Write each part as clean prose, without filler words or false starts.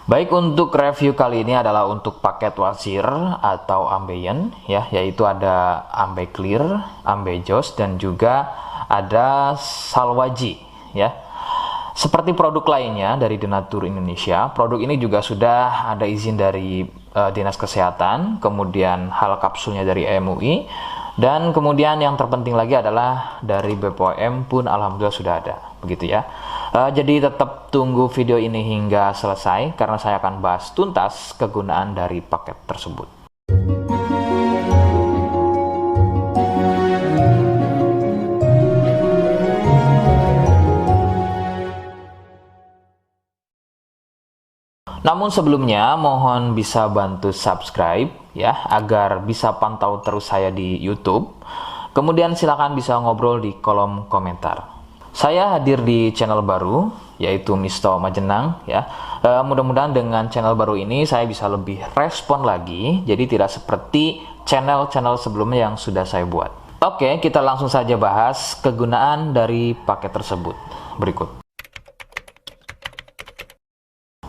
Baik, untuk review kali ini adalah untuk paket wasir atau ambeien ya, yaitu ada ambe clear, ambe jos, dan juga ada salwaji ya. Seperti produk lainnya dari Denatur Indonesia, produk ini juga sudah ada izin dari Dinas Kesehatan, kemudian hal kapsulnya dari MUI, dan kemudian yang terpenting lagi adalah dari BPOM pun alhamdulillah sudah ada, begitu ya. Jadi tetap tunggu video ini hingga selesai karena saya akan bahas tuntas kegunaan dari paket tersebut. Namun sebelumnya mohon bisa bantu subscribe ya agar bisa pantau terus saya di YouTube. Kemudian silakan bisa ngobrol di kolom komentar. Saya hadir di channel baru yaitu Misto Majenang ya. Mudah-mudahan dengan channel baru ini saya bisa lebih respon lagi. Jadi tidak seperti channel-channel sebelumnya yang sudah saya buat. Oke, kita langsung saja bahas kegunaan dari paket tersebut. Berikut.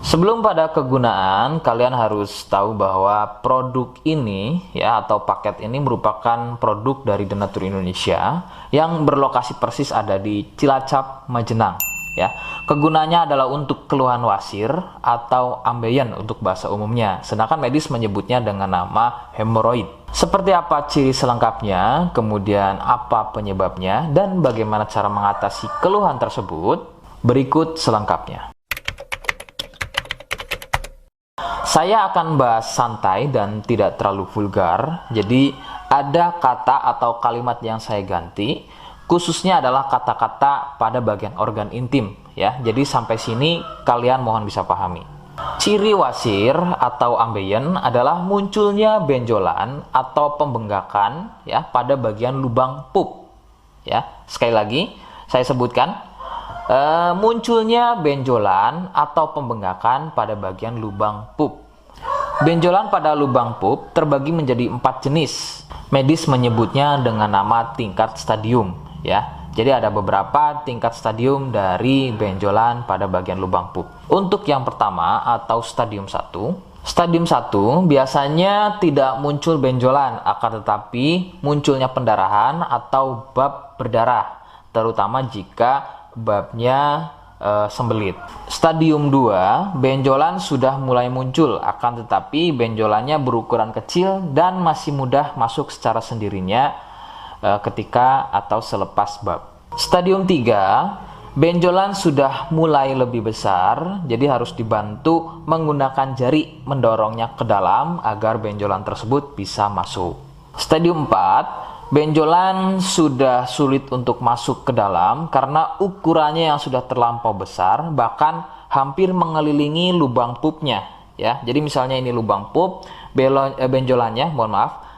Sebelum pada kegunaan, kalian harus tahu bahwa produk ini ya atau paket ini merupakan produk dari Denatur Indonesia yang berlokasi persis ada di Cilacap, Majenang ya. Kegunaannya adalah untuk keluhan wasir atau ambeien untuk bahasa umumnya, sedangkan medis menyebutnya dengan nama hemoroid. Seperti apa ciri selengkapnya, kemudian apa penyebabnya, dan bagaimana cara mengatasi keluhan tersebut, berikut selengkapnya. Saya akan bahas santai dan tidak terlalu vulgar, jadi ada kata atau kalimat yang saya ganti, khususnya adalah kata-kata pada bagian organ intim ya. Jadi sampai sini kalian mohon bisa pahami. Ciri wasir atau ambeien adalah munculnya benjolan atau pembengkakan ya pada bagian lubang pup ya. Sekali lagi saya sebutkan. Munculnya benjolan atau pembengkakan pada bagian lubang pup. Benjolan pada lubang pup terbagi menjadi 4 jenis. Medis menyebutnya dengan nama tingkat stadium ya. Jadi ada beberapa tingkat stadium dari benjolan pada bagian lubang pup. Untuk yang pertama atau stadium 1. Stadium 1 biasanya tidak muncul benjolan, akan tetapi munculnya pendarahan atau bab berdarah, terutama jika babnya sembelit. Stadium 2, benjolan sudah mulai muncul, akan tetapi benjolannya berukuran kecil dan masih mudah masuk secara sendirinya ketika atau selepas bab. Stadium 3, benjolan sudah mulai lebih besar, jadi harus dibantu menggunakan jari mendorongnya ke dalam agar benjolan tersebut bisa masuk. Stadium 4, benjolan sudah sulit untuk masuk ke dalam karena ukurannya yang sudah terlampau besar, bahkan hampir mengelilingi lubang pupnya ya. Jadi misalnya ini lubang pup, benjolannya,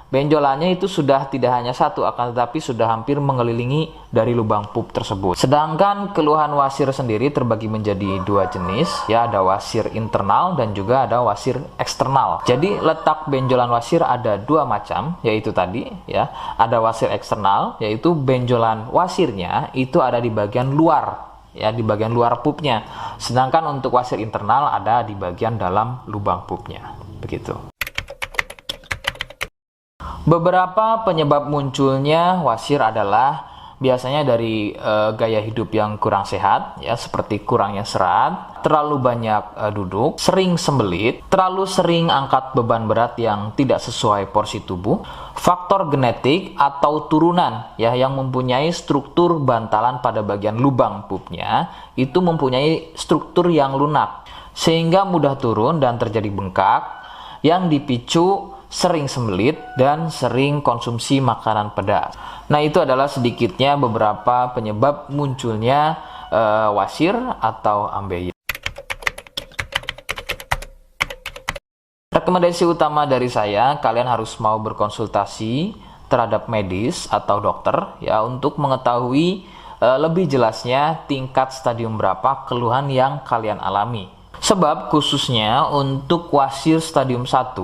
benjolannya itu sudah tidak hanya satu, akan tetapi sudah hampir mengelilingi dari lubang pup tersebut. Sedangkan keluhan wasir sendiri terbagi menjadi 2 jenis ya, ada wasir internal dan juga ada wasir eksternal. Jadi letak benjolan wasir ada 2 macam, yaitu tadi ya, ada wasir eksternal yaitu benjolan wasirnya itu ada di bagian luar ya, di bagian luar pupnya. Sedangkan untuk wasir internal ada di bagian dalam lubang pupnya. Begitu. Beberapa penyebab munculnya wasir adalah biasanya dari gaya hidup yang kurang sehat ya, seperti kurangnya serat, terlalu banyak duduk, sering sembelit, terlalu sering angkat beban berat yang tidak sesuai porsi tubuh, faktor genetik atau turunan ya yang mempunyai struktur bantalan pada bagian lubang pupnya itu mempunyai struktur yang lunak sehingga mudah turun dan terjadi bengkak yang dipicu sering sembelit dan sering konsumsi makanan pedas. Nah, itu adalah sedikitnya beberapa penyebab munculnya wasir atau ambeien. Rekomendasi utama dari saya, kalian harus mau berkonsultasi terhadap medis atau dokter ya untuk mengetahui lebih jelasnya tingkat stadium berapa keluhan yang kalian alami. Sebab khususnya untuk wasir stadium 1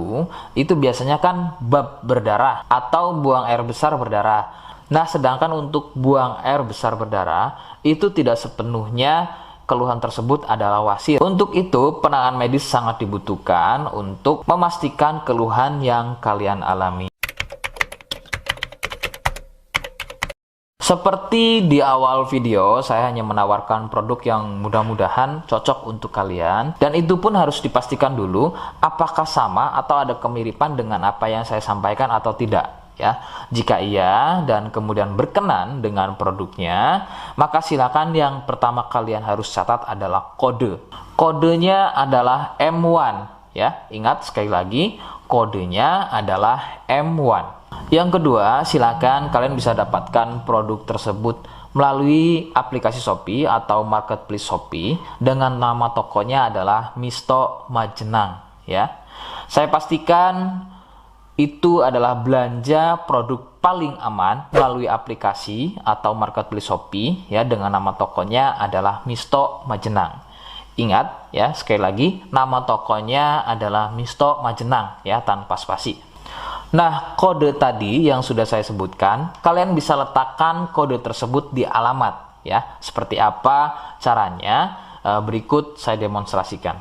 itu biasanya kan bab berdarah atau buang air besar berdarah. Nah, sedangkan untuk buang air besar berdarah itu tidak sepenuhnya keluhan tersebut adalah wasir. Untuk itu, penanganan medis sangat dibutuhkan untuk memastikan keluhan yang kalian alami. Seperti di awal video, saya hanya menawarkan produk yang mudah-mudahan cocok untuk kalian. Dan itu pun harus dipastikan dulu apakah sama atau ada kemiripan dengan apa yang saya sampaikan atau tidak. Ya, jika iya dan kemudian berkenan dengan produknya, maka silakan yang pertama kalian harus catat adalah kode. Kodenya adalah M1 ya. Ingat sekali lagi, kodenya adalah M1. Yang kedua, silakan kalian bisa dapatkan produk tersebut melalui aplikasi Shopee atau marketplace Shopee dengan nama tokonya adalah Misto Majenang ya. Saya pastikan itu adalah belanja produk paling aman melalui aplikasi atau marketplace Shopee ya, dengan nama tokonya adalah Misto Majenang. Ingat ya, sekali lagi nama tokonya adalah Misto Majenang ya, tanpa spasi. Nah, kode tadi yang sudah saya sebutkan, kalian bisa letakkan kode tersebut di alamat ya. Seperti apa caranya? Berikut saya demonstrasikan.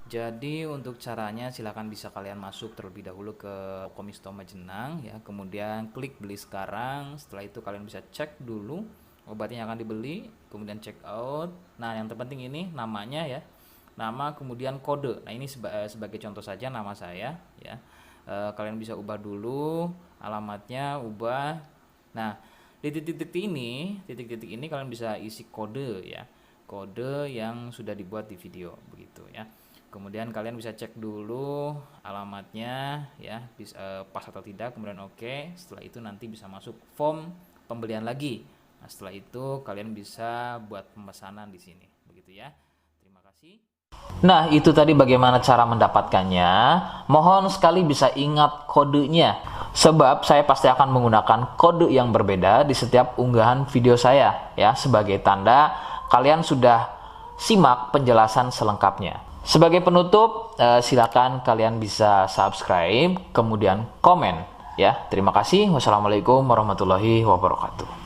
Jadi untuk caranya silakan bisa kalian masuk terlebih dahulu ke Misto Majenang ya, kemudian klik beli sekarang. Setelah itu kalian bisa cek dulu obatnya yang akan dibeli, kemudian check out. Nah, yang terpenting ini namanya ya, nama kemudian kode. Nah, ini sebagai contoh saja nama saya ya. Kalian bisa ubah dulu alamatnya, ubah. Nah, di titik-titik ini kalian bisa isi kode ya, kode yang sudah dibuat di video begitu ya. Kemudian kalian bisa cek dulu alamatnya ya, bisa pas atau tidak, kemudian oke. Setelah itu nanti bisa masuk form pembelian lagi. Nah, setelah itu kalian bisa buat pemesanan di sini begitu ya. Terima kasih. Nah, itu tadi bagaimana cara mendapatkannya. Mohon sekali bisa ingat kodenya, sebab saya pasti akan menggunakan kode yang berbeda di setiap unggahan video saya ya, sebagai tanda kalian sudah simak penjelasan selengkapnya. Sebagai penutup, silakan kalian bisa subscribe, kemudian komen ya. Terima kasih. Wassalamualaikum warahmatullahi wabarakatuh.